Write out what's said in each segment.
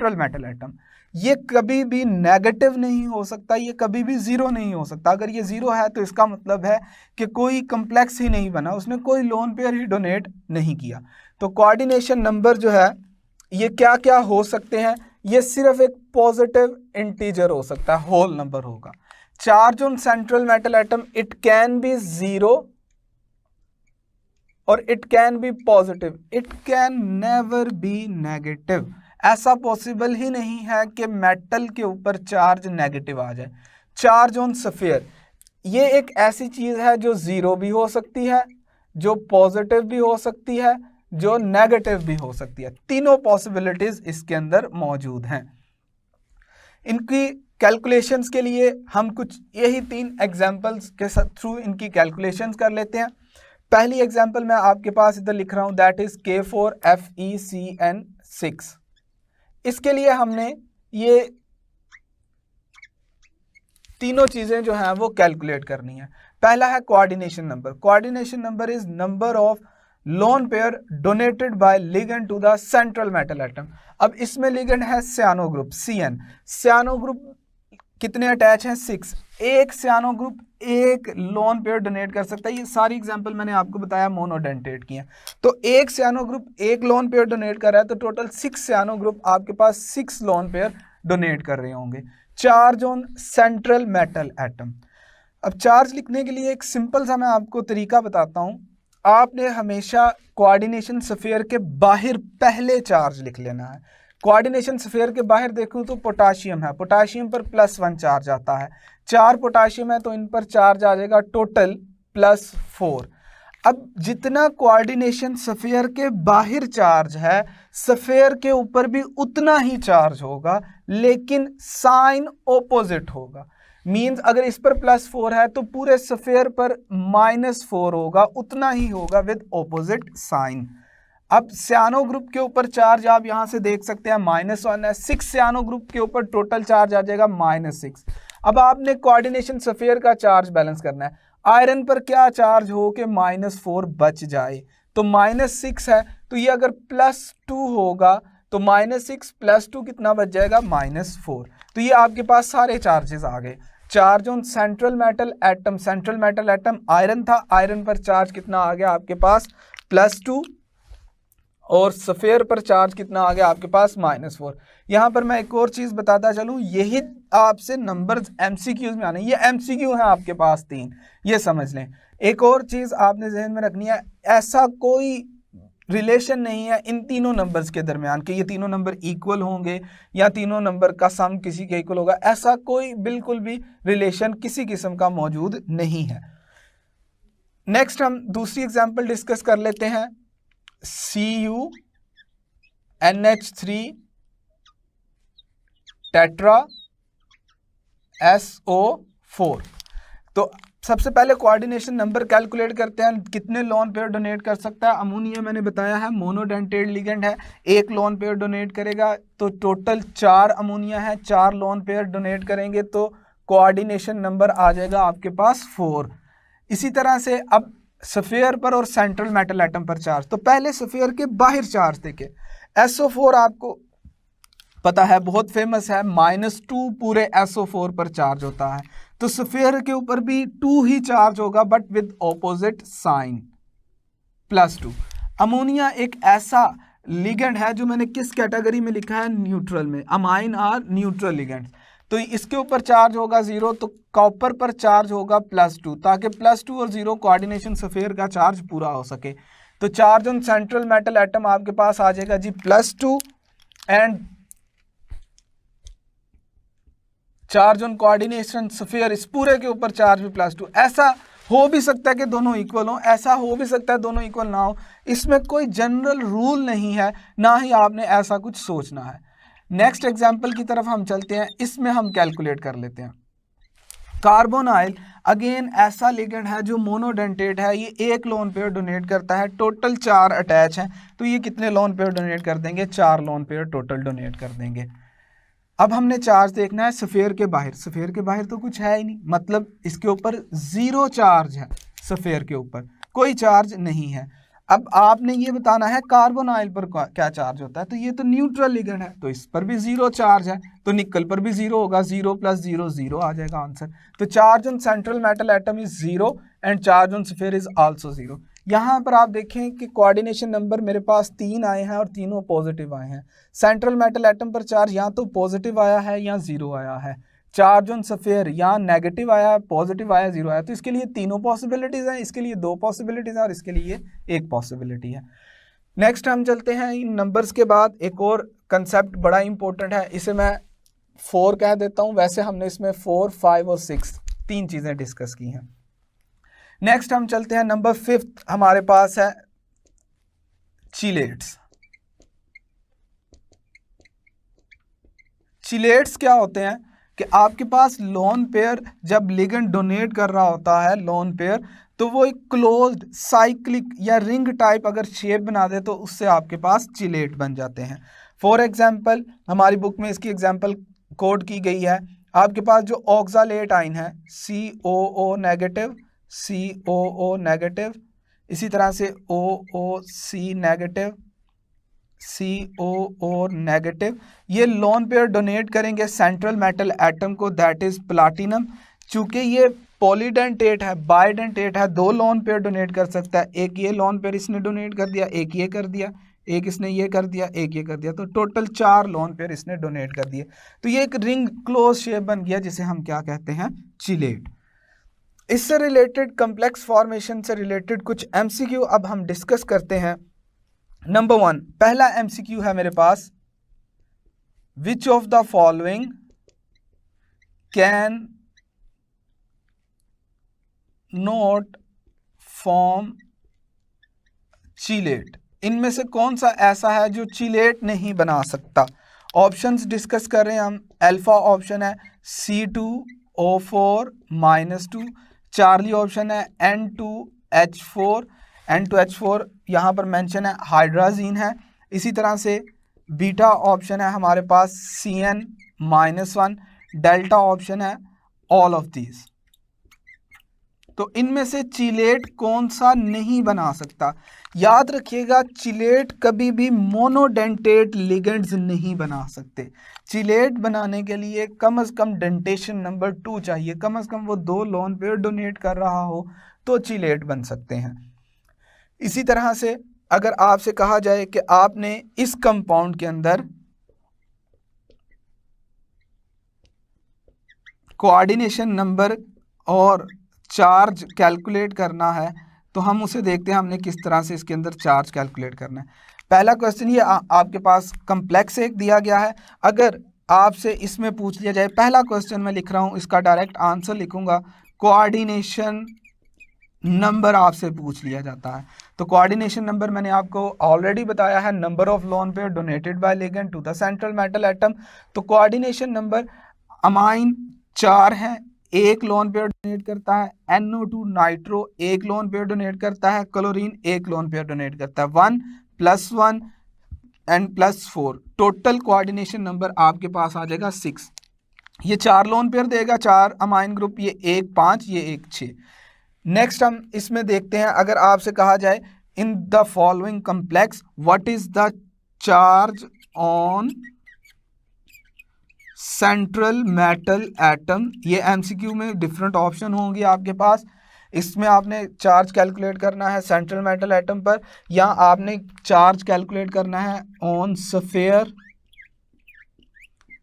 Central metal atom, ये कभी भी नेगेटिव नहीं हो सकता, ये कभी भी जीरो नहीं हो सकता। अगर ये जीरो है तो इसका मतलब है कि कोई कम्प्लेक्स ही नहीं बना, उसने कोई लोन पेयर ही डोनेट नहीं किया। तो कोऑर्डिनेशन नंबर जो है ये क्या क्या हो सकते हैं, ये सिर्फ एक पॉजिटिव इंटीजर हो सकता है, होल नंबर होगा। Charge on central metal atom it can be zero और it can be positive, it can never be negative. ऐसा पॉसिबल ही नहीं है कि मेटल के ऊपर चार्ज नेगेटिव आ जाए। चार्ज ऑन स्फीयर ये एक ऐसी चीज है जो जीरो भी हो सकती है, जो पॉजिटिव भी हो सकती है, जो नेगेटिव भी हो सकती है। तीनों पॉसिबिलिटीज इसके अंदर मौजूद हैं। इनकी कैलकुलेशंस के लिए हम कुछ यही 3 एग्जांपल्स के थ्रू इनकी कैलकुलेशंस कर लेते हैं। पहली एग्जांपल मैं आपके पास इधर लिख रहा हूं, दैट इज K4FeCN6। इसके लिए हमने ये तीनों चीजें जो हैं वो कैलकुलेट करनी है। पहला है coordination number. Coordination number is number of lone pair donated by ligand to the central metal atom. अब इसमें लिगेंड है cyano group CN। Cyano group कितने अटैच हैं? 6। एक सियानो ग्रुप एक लोन पेयर डोनेट कर सकता है। ये सारी एग्जांपल मैंने आपको बताया मोनोडेंटेट की हैं। तो एक सियानो ग्रुप एक लोन पेयर डोनेट कर रहा है, तो टोटल 6 सियानो ग्रुप आपके पास 6 लोन पेयर डोनेट कर रहे होंगे। Charge on central metal atom. अब चार्ज लिखने के लिए एक सिंपल सा मैं आपको तरीका बताता हूं। आपने हमेशा कोऑर्डिनेशन स्फीयर के बाहर पहले चार्ज लिख लेना है। कोऑर्डिनेशन स्फीयर के बाहर देखूं तो पोटाशियम है, पोटाशियम पर +1 चार्ज आता है। 4 पोटाशियम है तो इन पर चार्ज आ जाएगा टोटल +4। अब जितना कोऑर्डिनेशन स्फीयर के बाहर चार्ज है, स्फीयर के ऊपर भी उतना ही चार्ज होगा, लेकिन साइन ऑपोजिट होगा। मींस अगर इस पर +4 है तो पूरे स्फीयर पर -4 होगा, उतना ही होगा विद ऑपोजिट साइन। अब सियानो ग्रुप के ऊपर चार्ज आप यहां से देख सकते हैं -1 है। 6 सियानो ग्रुप के ऊपर टोटल चार्ज आ जाएगा -6। अब आपने कोऑर्डिनेशन स्फीयर का चार्ज बैलेंस करना है। आयरन पर क्या चार्ज हो के -4 बच जाए, तो -6 है, तो ये अगर +2 होगा तो -6 +2 कितना बच जाएगा? -4। तो ये आपके पास सारे चार्जेस आ गए। Charge on central metal atom, central metal atom iron था, आयरन पर चार्ज कितना आ गया आपके पास? +2। और स्फीयर पर चार्ज कितना आ गया आपके पास? -4। यहाँ पर मैं एक और चीज बताता चलूँ, यही आपसे नंबर्स MCQs में आने, ये MCQ है आपके पास 3, ये समझ लें। एक और चीज आपने जहन में रखनी है, ऐसा कोई रिलेशन नहीं है इन तीनों नंबर्स के दरमियान कि ये तीनों नंबर इक्वल होंगे या तीनों नंबर का सम किसी के इक्वल होगा। ऐसा कोई बिल्कुल भी रिलेशन किसी किस्म का मौजूद नहीं है। नेक्स्ट हम दूसरी एग्जांपल डिस्कस कर लेते हैं। CuNH3 tetra SO4। तो सबसे पहले कोऑर्डिनेशन नंबर कैलकुलेट करते हैं, कितने लोन पेयर डोनेट कर सकता है। अमोनिया मैंने बताया है मोनोडेंटेट लिगेंड है, एक लोन पेयर डोनेट करेगा, तो टोटल 4 अमोनिया है, 4 लोन पेयर डोनेट करेंगे तो कोऑर्डिनेशन नंबर आ जाएगा आपके पास 4। इसी तरह से अब स्फीयर पर और सेंट्रल मेटल एटम पर चार्ज, तो पहले स्फीयर के बाहर चार्ज देखे। SO4 आपको पता है बहुत फेमस है, -2 पूरे SO4 पर चार्ज होता है, तो स्फीयर के ऊपर भी 2 ही चार्ज होगा but with opposite sign +2। Ammonia एक ऐसा लिगेंड है जो मैंने किस कैटेगरी में लिखा है? न्यूट्रल में। अमाइन आर न्यूट्रल लिगेंड्स, तो इसके ऊपर चार्ज होगा 0, तो कॉपर पर चार्ज होगा +2, ताकि +2 और 0 कोऑर्डिनेशन स्फीयर का चार्ज पूरा हो सके। तो charge on central metal atom आपके पास आ जाएगा जी +2 and charge on coordination sphere, इस पूरे के ऊपर चार्ज भी +2। ऐसा हो भी सकता है कि दोनों इक्वल हो, ऐसा हो भी सकता है दोनों इक्वल ना हो। इसमें कोई जनरल रूल नहीं है, ना ही आपने ऐसा कुछ सोचना है। नेक्स्ट एग्जाम्पल की तरफ हम चलते हैं, इसमें हम कैलकुलेट कर लेते हैं। कार्बोनाइल अगेन ऐसा लिगेंड है जो मोनोडेंटेट है, ये एक लोन पेयर डोनेट करता है, टोटल 4 अटैच हैं, तो ये कितने लोन पेयर डोनेट कर देंगे? 4 लोन पेयर टोटल डोनेट कर देंगे। अब हमने चार्ज देखना है स्फीयर के बाहर। स्फीयर के बाहर तो कुछ है ही नहीं, मतलब इसके ऊपर 0 चार्ज है, स्फीयर के ऊपर कोई चार्ज नहीं है। अब आपने ये बताना है कार्बोनाइल पर क्या चार्ज होता है, तो ये तो न्यूट्रल लिगेंड है तो इस पर भी जीरो चार्ज है, तो निकल पर भी जीरो होगा, 0 + 0 0 आ जाएगा आंसर। तो charge on central metal atom is 0 and charge on sphere is also 0। यहाँ पर आप देखें कि कोऑर्डिनेशन नंबर मेरे पास 3 आए हैं और तीनों पॉजिटिव आए हैं। सेंट्रल मेटल एटम पर चार्ज या तो पॉजिटिव आया है या 0 आया है। चार्ज ऑन स्फीयर या नेगेटिव आया, पॉजिटिव आया, 0 आया। तो इसके लिए तीनों पॉसिबिलिटीज हैं, इसके लिए 2 पॉसिबिलिटीज हैं और इसके लिए 1 पॉसिबिलिटी है। नेक्स्ट हम चलते हैं इन नंबर्स के बाद एक और कंसेप्ट बड़ा इंपॉर्टेंट है, इसे मैं 4 कह देता हूं, वैसे हमने इसमें 4, 5 और 6 3 चीजें डिस्कस की हैं। नेक्स्ट हम चलते हैं नंबर 5, हमारे पास है चिलेट्स। चिलेट्स क्या होते हैं कि आपके पास लोन पेयर जब लिगेंड डोनेट कर रहा होता है लोन पेयर, तो वो एक क्लोज्ड साइक्लिक या रिंग टाइप अगर शेप बना दे तो उससे आपके पास चिलेट बन जाते हैं। फॉर एग्जांपल हमारी बुक में इसकी एग्जांपल कोड की गई है। आपके पास जो ऑक्सालेट आइन है COO नेगेटिव, COO नेगेटिव, इसी तरह से OOC नेगेटिव, COO नेगेटिव, ये लोन पेयर डोनेट करेंगे सेंट्रल मेटल एटम को, दैट इज प्लाटिनम। चूंकि ये पॉलीडेंटेट है, बाइडेंटेट है, 2 लोन पेयर डोनेट कर सकता है। एक ये लोन पेयर इसने डोनेट कर दिया, एक ये कर दिया, एक इसने ये कर दिया, एक ये कर दिया, तो टोटल 4 लोन पेयर इसने डोनेट कर दिए। तो ये एक रिंग क्लोज शेप बन गया जिसे हम क्या कहते हैं, चिलेट। इससे रिलेटेड कॉम्प्लेक्स फॉर्मेशन से रिलेटेड कुछ MCQ अब हम डिस्कस करते हैं। नंबर 1, पहला MCQ है मेरे पास, which of the following can not form chelate. इनमें से कौन सा ऐसा है जो चिलेट नहीं बना सकता? ऑप्शंस डिस्कस कर रहे हैं हम। अल्फा ऑप्शन है C2O4 -2, चार्ली ऑप्शन है N2H4, N2H4 यहाँ पर मेंशन है हाइड्राजीन है। इसी तरह से बीटा ऑप्शन है हमारे पास CN-1, डेल्टा ऑप्शन है ऑल ऑफ दीज। तो इनमें से चिलेट कौन सा नहीं बना सकता? याद रखिएगा, चिलेट कभी भी मोनोडेंटेट लिगेंड्स नहीं बना सकते। चिलेट बनाने के लिए कम से कम डेंटेशन नंबर 2 चाहिए, कम से कम वो 2 लोन पेयर डोनेट कर रहा हो तो चिलेट बन सकते हैं। इसी तरह से अगर आपसे कहा जाए कि आपने इस कंपाउंड के अंदर कोऑर्डिनेशन नंबर और चार्ज कैलकुलेट करना है तो हम उसे देखते हैं हमने किस तरह से इसके अंदर चार्ज कैलकुलेट करना है। पहला क्वेश्चन ये आपके पास कम्प्लेक्स एक दिया गया है। अगर आपसे इसमें पूछ लिया जाए, पहला क्वेश्चन मैं लिख रहा हूँ, इसका डायरेक्ट आंसर लिखूंगा, कोऑर्डिनेशन नंबर आपसे पूछ लिया जाता है। तो कोऑर्डिनेशन नंबर मैंने आपको ऑलरेडी बताया है, number of lone pair donated by ligand to the central metal atom. तो कोऑर्डिनेशन नंबर अमाइन 4 है, 1 लोन पेयर डोनेट करता है, NO2 nitro 1 loan pair donate करता है, क्लोरीन 1 लोन पेयर डोनेट करता है, 1 + 1 एंड +4, टोटल कोऑर्डिनेशन नंबर आपके पास आ जाएगा 6। ये 4 लोन पेयर देगा, 4 अमाइन ग्रुप, ये 1 5, ये 1 6। नेक्स्ट हम इसमें देखते हैं, अगर आपसे कहा जाए in the following complex what is the charge on central metal atom, ये MCQ में डिफरेंट ऑप्शन होंगे आपके पास। इसमें आपने चार्ज कैलकुलेट करना है सेंट्रल मेटल एटम पर, या आपने चार्ज कैलकुलेट करना है ऑन स्फीयर।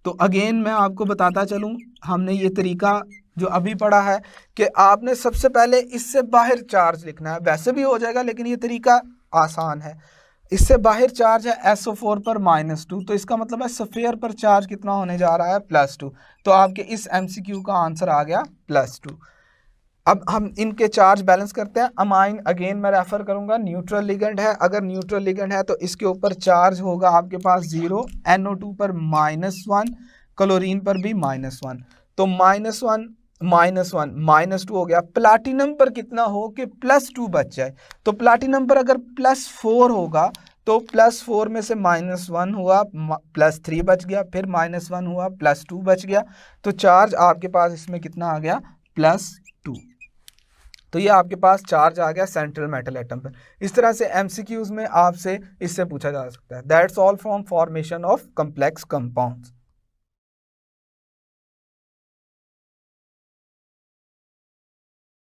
तो अगेन मैं आपको बताता चलूं, हमने ये तरीका जो अभी पढ़ा है कि आपने सबसे पहले इससे बाहर चार्ज लिखना है, वैसे भी हो जाएगा लेकिन ये तरीका आसान है। इससे बाहर चार्ज है SO4 पर -2, तो इसका मतलब है स्फीयर पर चार्ज कितना होने जा रहा है, +2। तो आपके इस MCQ का आंसर आ गया +2। अब हम इनके चार्ज बैलेंस करते हैं। अमाइन अगेन मैं रेफर करूंगा, न्यूट्रल लिगेंड है, अगर न्यूट्रल लिगेंड है तो इसके ऊपर चार्ज होगा आपके पास 0, NO2 पर -1, क्लोरीन पर भी -1, तो -1 -2 हो गया। प्लाटिनम पर कितना हो कि +2 बच जाए, तो प्लाटिनम पर अगर +4 होगा तो +4 में से -1 हुआ, +3 बच गया, फिर -1 हुआ, +2 बच गया, तो चार्ज आपके पास इसमें कितना आ गया, +2। तो ये आपके पास चार्ज आ गया सेंट्रल मेटल एटम पर। इस तरह से एमसीक्यूज में आपसे इससे पूछा जा सकता है। That's all from formation of complex compounds.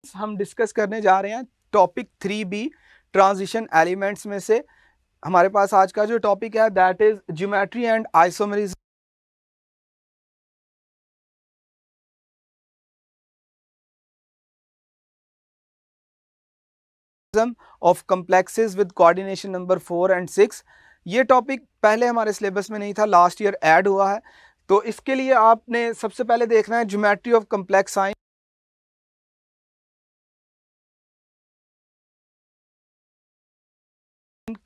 हम डिस्कस करने जा रहे हैं टॉपिक 3B ट्रांजिशन एलिमेंट्स में से। हमारे पास आज का जो टॉपिक है that is geometry and isomerism of complexes with coordination number 4 and 6। ये टॉपिक पहले हमारे सिलेबस में नहीं था, लास्ट ईयर ऐड हुआ है। तो इसके लिए आपने सबसे पहले देखना है geometry of complex sign.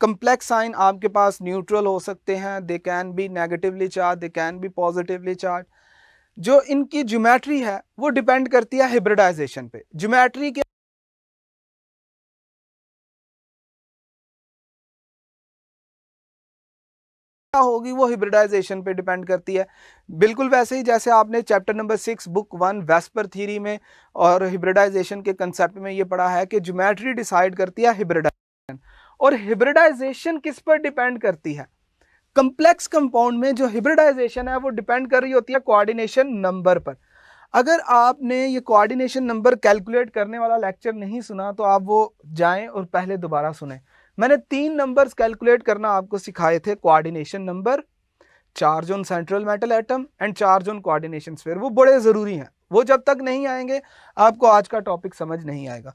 Complex sign आपके पास न्यूट्रल हो सकते हैं, they can be negatively charge, they can be positively charge. जो इनकी ज्योमेट्री है वो डिपेंड करती है हिब्रिडाइजेशन पे। ज्योमेट्री के होगी वो हिब्रिडाइजेशन पे डिपेंड करती है। बिल्कुल वैसे ही जैसे आपने chapter number 6 book 1 VSEPR theory में और हिब्रिडाइजेशन के कंसेप्ट में ये पढ़ा है कि ज्योमेट्री डिसाइड करती है हिब्रिडाइजेशन। और हिब्रिडाइजेशन किस पर डिपेंड करती है? कॉम्प्लेक्स कंपाउंड में जो हिब्रिडाइजेशन है वो डिपेंड कर रही होती है कोऑर्डिनेशन नंबर पर। अगर आपने ये कोऑर्डिनेशन नंबर कैलकुलेट करने वाला लेक्चर नहीं सुना तो आप वो जाएं और पहले दोबारा सुने। मैंने 3 नंबर्स कैलकुलेट करना आपको सिखाए थे, coordination number, charge on central metal atom and charge on coordination sphere. वो बड़े ज़रूरी हैं, वो जब तक नहीं आएंगे आपको आज का टॉपिक समझ नहीं आएगा।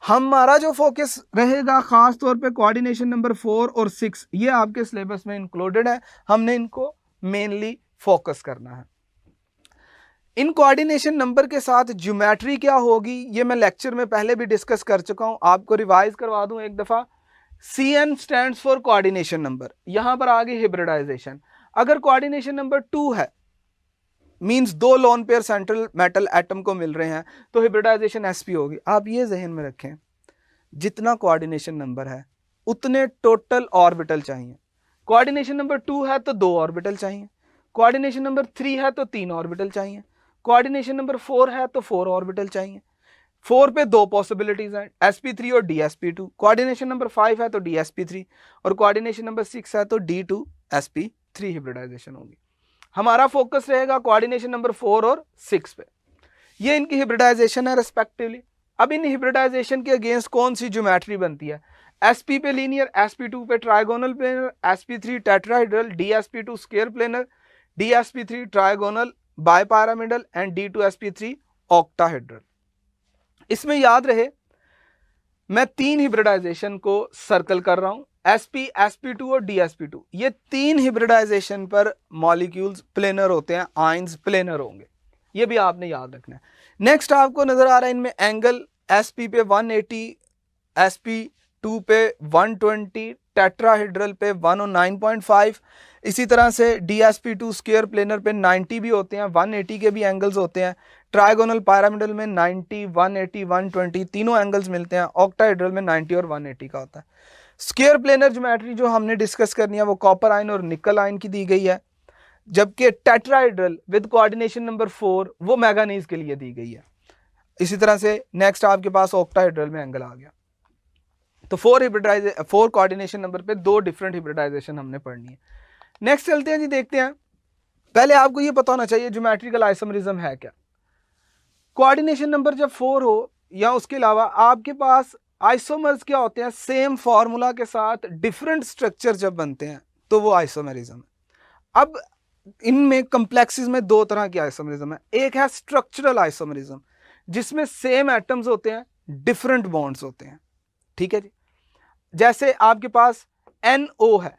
हमारा जो फोकस रहेगा खास तौर पे कोऑर्डिनेशन नंबर 4 और 6, ये आपके सिलेबस में इंक्लूडेड है, हमने इनको मेनली फोकस करना है। इन कोऑर्डिनेशन नंबर के साथ ज्योमेट्री क्या होगी ये मैं लेक्चर में पहले भी डिस्कस कर चुका हूं, आपको रिवाइज करवा दूं एक दफा। CN stands for coordination number. यहां पर आ गई हिब्रिडाइजेशन। अगर कोऑर्डिनेशन नंबर 2 है, means 2 lone pair central metal atom को मिल रहे हैं, तो हिब्रिडाइजेशन sp होगी। आप ये जहन में रखें, जितना कोऑर्डिनेशन नंबर है उतने टोटल ऑर्बिटल चाहिए। कोऑर्डिनेशन नंबर 2 है तो 2 ऑर्बिटल चाहिए, कोऑर्डिनेशन नंबर 3 है तो 3 ऑर्बिटल चाहिए, कोऑर्डिनेशन नंबर 4 है तो 4 ऑर्बिटल चाहिए। 4 पे 2 पॉसिबिलिटीज हैं, sp3 और dsp2। कोऑर्डिनेशन नंबर 5 है तो dsp3 और कोऑर्डिनेशन नंबर 6 है तो d2sp3 हिब्रिडाइजेशन होगी। हमारा फोकस रहेगा कोऑर्डिनेशन नंबर 4 और 6 पे। ये इनकी हिब्रिडाइजेशन है रिस्पेक्टिवली। अब इन हिब्रिडाइजेशन के अगेंस्ट कौन सी ज्योमेट्री बनती है? sp पे लीनियर, sp2 पे trigonal planar, sp3 tetrahedral, dsp2 square planar, dsp3 trigonal bipyramidal and d2sp3 octahedral. इसमें याद रहे मैं 3 हिब्रिडाइजेशन को सर्कल कर रहा हूं, sp, sp2 और dsp2। ये 3 हिब्रिडाइजेशन पर मॉलिक्यूल्स प्लेनर होते हैं, आयंस प्लेनर होंगे, ये भी आपने याद रखना है। नेक्स्ट आपको नजर आ रहा है इनमें एंगल, sp पे 180, sp2 पे 120, टेट्राहेड्रल पे 109.5। इसी तरह से dsp2 स्क्वायर प्लेनर पे 90 भी होते हैं, 180 के भी एंगल्स होते हैं। ट्राइगोनल पैरामिडल में 90, 180, 120 तीनों एंगल्स मिलते हैं। ऑक्टाहेड्रल में 90 और 180 का होता है। स्क्वायर प्लेनर ज्योमेट्री जो हमने डिस्कस करनी है वो कॉपर आयन और निकल आयन की दी गई है, जबकि टेट्राहेड्रल विद कोऑर्डिनेशन नंबर 4 वो मैंगनीज के लिए दी गई है। इसी तरह से नेक्स्ट आपके पास ऑक्टाहेड्रल में एंगल आ गया। तो 4 कोऑर्डिनेशन नंबर पे 2 डिफरेंट हिब्रिडाइजेशन हमने पढ़नी है। नेक्स्ट चलते हैं जी, देखते हैं। पहले आपको ये पता होना चाहिए ज्योमेट्रिकल आइसोमरिज्म है क्या। कोऑर्डिनेशन नंबर जब 4 हो या उसके अलावा आपके पास आइसोमर्स क्या होते हैं, सेम फॉर्मूला के साथ डिफरेंट स्ट्रक्चर जब बनते हैं तो वो आइसोमरिज्म है। अब इनमें कॉम्प्लेक्सेस में 2 तरह की आइसोमरिज्म है। एक है स्ट्रक्चरल आइसोमरिज्म जिसमें सेम एटम्स होते हैं, डिफरेंट बॉन्ड्स होते हैं, ठीक है जी। जैसे आपके पास NO है,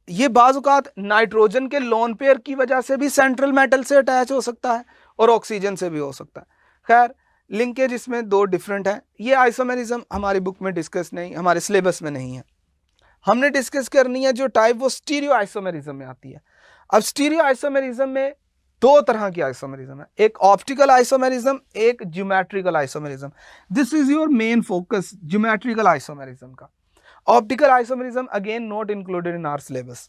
ये बाज़-औक़ात नाइट्रोजन के लोन पेयर की वजह से भी सेंट्रल मेटल से अटैच हो सकता है और ऑक्सीजन से भी हो सकता है। खैर लिंकेज इसमें 2 डिफरेंट है। ये आइसोमेरिज्म हमारी बुक में डिस्कस नहीं, हमारे सिलेबस में नहीं है। हमने डिस्कस करनी है जो टाइप वो स्टीरियो आइसोमेरिज्म में आती है। अब स्टीरियो आइसोमेरिज्म में 2 तरह की आइसोमेरिज्म है, एक ऑप्टिकल आइसोमेरिज्म, एक geometrical isomerism. This is your main focus geometrical isomerism का। Optical isomerism again not included in our syllabus.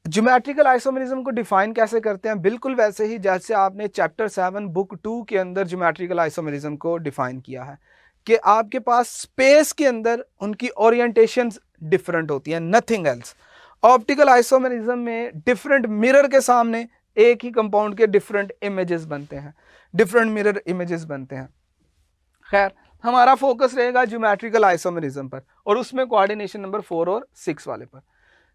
Geometrical isomerism को डिफाइन कैसे करते हैं? बिल्कुल वैसे ही जैसे आपने चैप्टर 7 बुक 2 के अंदर ज्योमेट्रिकल आइसोमेरिज्म को डिफाइन किया है कि आपके पास स्पेस के अंदर उनकी ओरिएंटेशंस डिफरेंट होती हैं, नथिंग एल्स। ऑप्टिकल आइसोमेरिज्म में डिफरेंट मिरर के सामने एक ही कंपाउंड के डिफरेंट इमेजेस बनते हैं, डिफरेंट मिरर इमेजेस बनते हैं। खैर, हमारा फोकस रहेगा ज्योमेट्रिकल आइसोमेरिज्म पर और उसमें कोऑर्डिनेशन नंबर 4 और 6 वाले पर।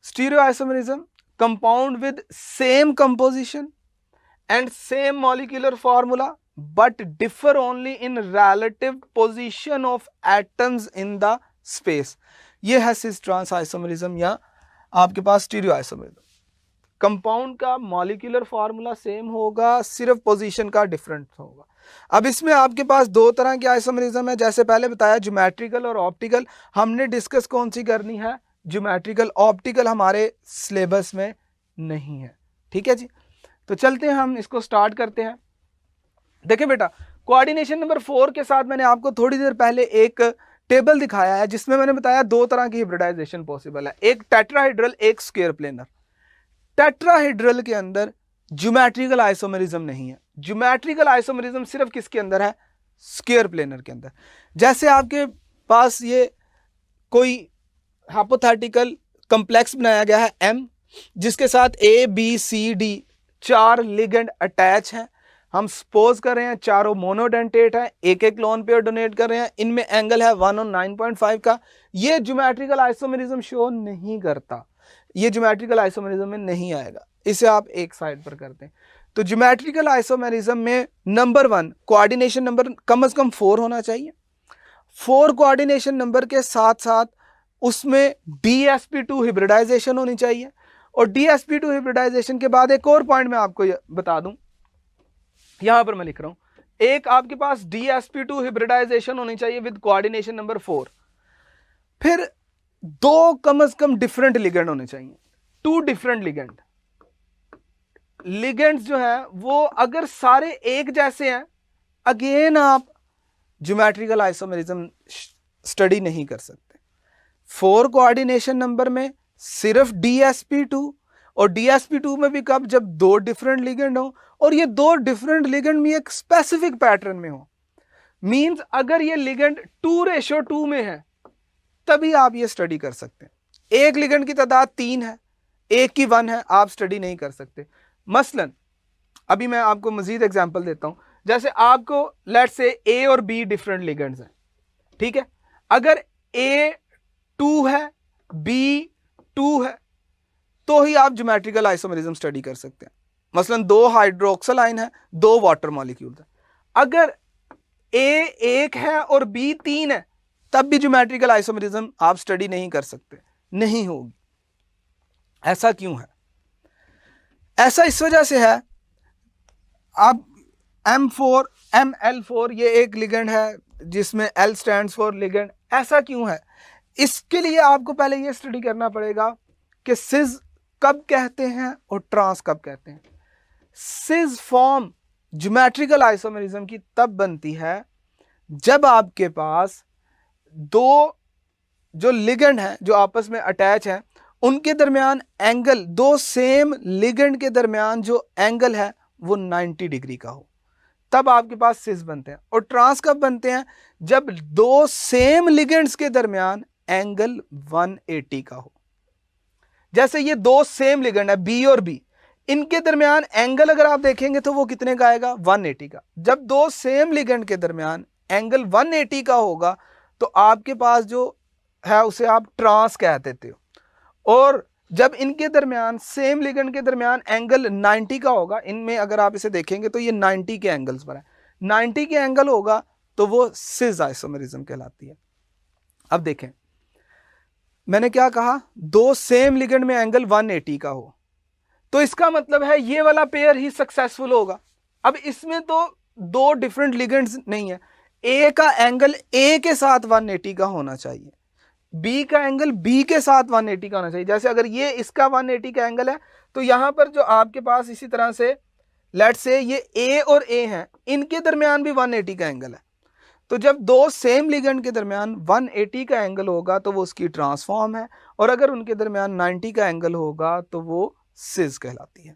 Stereo isomerism, compound with same composition and same molecular formula but differ only in relative position of atoms in the space। ये है सिस ट्रांस आइसोमेरिज्म या आपके पास स्टीरियो आइसोमेरिज्म। कंपाउंड का मॉलिक्यूलर फार्मूला सेम होगा, सिर्फ पोजीशन का डिफरेंट होगा। अब इसमें आपके पास दो तरह के आइसोमेरिज्म है, जैसे पहले बताया ज्योमेट्रिकल और ऑप्टिकल। हमने डिस्कस कौन सी करनी है? ज्योमेट्रिकल। ऑप्टिकल हमारे सिलेबस में नहीं है, ठीक है जी। तो चलते हैं, हम इसको स्टार्ट करते हैं। देखिए बेटा, कोऑर्डिनेशन नंबर 4 के साथ मैंने आपको थोड़ी देर पहले एक टेबल दिखाया है जिसमें मैंने बताया दो तरह की हिब्रिडाइजेशन पॉसिबल है, एक टेट्राहेड्रल, एक स्क्वायर प्लेनर। टेट्राहेड्रल के अंदर ज्योमेट्रिकल आइसोमेरिज्म नहीं है। ज्योमेट्रिकल आइसोमेरिज्म सिर्फ किसके अंदर है? स्क्वायर प्लेनर के अंदर। जैसे आपके पास ये कोई हाइपोथेटिकल कॉम्प्लेक्स बनाया गया है M, जिसके साथ ABCD 4 लिगेंड अटैच हैं। हम सपोज कर रहे हैं चारों मोनोडेंटेट है, एक एक लोन पेयर डोनेट कर रहे हैं, इनमें एंगल है 1 और 9.5 का। ये ज्योमेट्रिकल आइसोमेरिज्म शो नहीं करता, ये ज्योमेट्रिकल आइसोमेरिज्म में नहीं आएगा। इसे आप एक साइड पर करते हैं। तो ज्योमेट्रिकल आइसोमेरिज्म में नंबर 1 कोऑर्डिनेशन नंबर कम से कम 4 होना चाहिए। 4 कोऑर्डिनेशन नंबर के साथ साथ उसमें DsP2 हिब्रिडाइजेशन होनी चाहिए। और DsP2 हिब्रिडाइजेशन के बाद एक और पॉइंट मैं आपको बता दूं, यहां पर मैं लिख रहा हूं, एक आपके पास DsP2 हिब्रिडाइजेशन होनी चाहिए विद कोऑर्डिनेशन नंबर 4। फिर 2 कम से कम डिफरेंट लिगेंड होने चाहिए, 2 डिफरेंट लिगेंड। लिगेंड्स जो है वो अगर सारे एक जैसे हैं, अगेन आप ज्योमेट्रिकल आइसोमेरिज्म स्टडी नहीं कर सकते। 4 कोऑर्डिनेशन नंबर में सिर्फ DsP2, और DsP2 में भी कब? जब 2 डिफरेंट लिगेंड हो और ये 2 डिफरेंट लिगेंड में एक स्पेसिफिक पैटर्न में हो। मींस अगर ये लिगेंड 2:2 में है तभी आप ये स्टडी कर सकते हैं। एक लिगेंड की तादाद 3 है, एक की 1 है, आप स्टडी नहीं कर सकते। मसलन अभी मैं आपको मजीद एग्जांपल देता हूं। जैसे आपको लेट्स से A और B डिफरेंट लिगेंड्स हैं, ठीक है। अगर A 2 है, B 2 है, तो ही आप ज्योमेट्रिकल आइसोमेरिज्म स्टडी कर सकते हैं। मसलन 2 हाइड्रोक्सिल आयन है, 2 वाटर मॉलिक्यूल्स है। अगर A 1 है और B 3 है, तब भी ज्योमेट्रिकल आइसोमेरिज्म आप स्टडी नहीं कर सकते, नहीं होगी। ऐसा क्यों है? ऐसा इस वजह से है, आप M4 ML4 ये एक लिगेंड है जिसमें L स्टैंड्स फॉर लिगेंड। ऐसा क्यों है? इसके लिए आपको पहले ये स्टडी करना पड़ेगा कि सिस कब कहते हैं और ट्रांस कब कहते हैं। सिस फॉर्म ज्योमेट्रिकल आइसोमेरिज्म की तब बनती है जब आपके पास 2 जो लिगेंड हैं जो आपस में अटैच हैं, उनके दरमियान एंगल, 2 सेम लिगेंड के दरमियान जो एंगल है वो 90 डिग्री का हो, तब आपके पास सिस बनते हैं। और ट्रांस कब बनते हैं? जब 2 सेम लिगेंड्स के दरमियान एंगल 180 का हो। जैसे ये 2 सेम लिगेंड है B और B, इनके दरमियान एंगल अगर आप देखेंगे तो वो कितने का आएगा? 180 का। जब 2 सेम लिगेंड के दरमियान एंगल 180 का होगा तो आपके पास जो है उसे आप ट्रांस कह देते हो। और जब इनके दरमियान सेम लिगेंड के दरमियान एंगल 90 का होगा, इनमें अगर आप इसे देखेंगे तो ये 90 के एंगल्स पर है, 90 के एंगल होगा तो वो सिस आइसोमेरिज्म कहलाती है। अब देखें, मैंने क्या कहा? 2 सेम लिगेंड में एंगल 180 का हो, तो इसका मतलब है ये वाला पेयर ही सक्सेसफुल होगा। अब इसमें तो 2 डिफरेंट लिगेंड्स नहीं है, A का एंगल A के साथ 180 का होना चाहिए, B का एंगल B के साथ 180 का होना चाहिए। जैसे अगर ये इसका 180 का एंगल है तो यहां पर जो आपके पास इसी तरह से लेट्स से ये A और A हैं, इनके दरमियान भी 180 का एंगल है। तो जब 2 सेम लिगेंड के दरमियान 180 का एंगल होगा तो वो उसकी ट्रांसफॉर्म है, और अगर उनके दरमियान 90 का एंगल होगा तो वो सिस कहलाती है।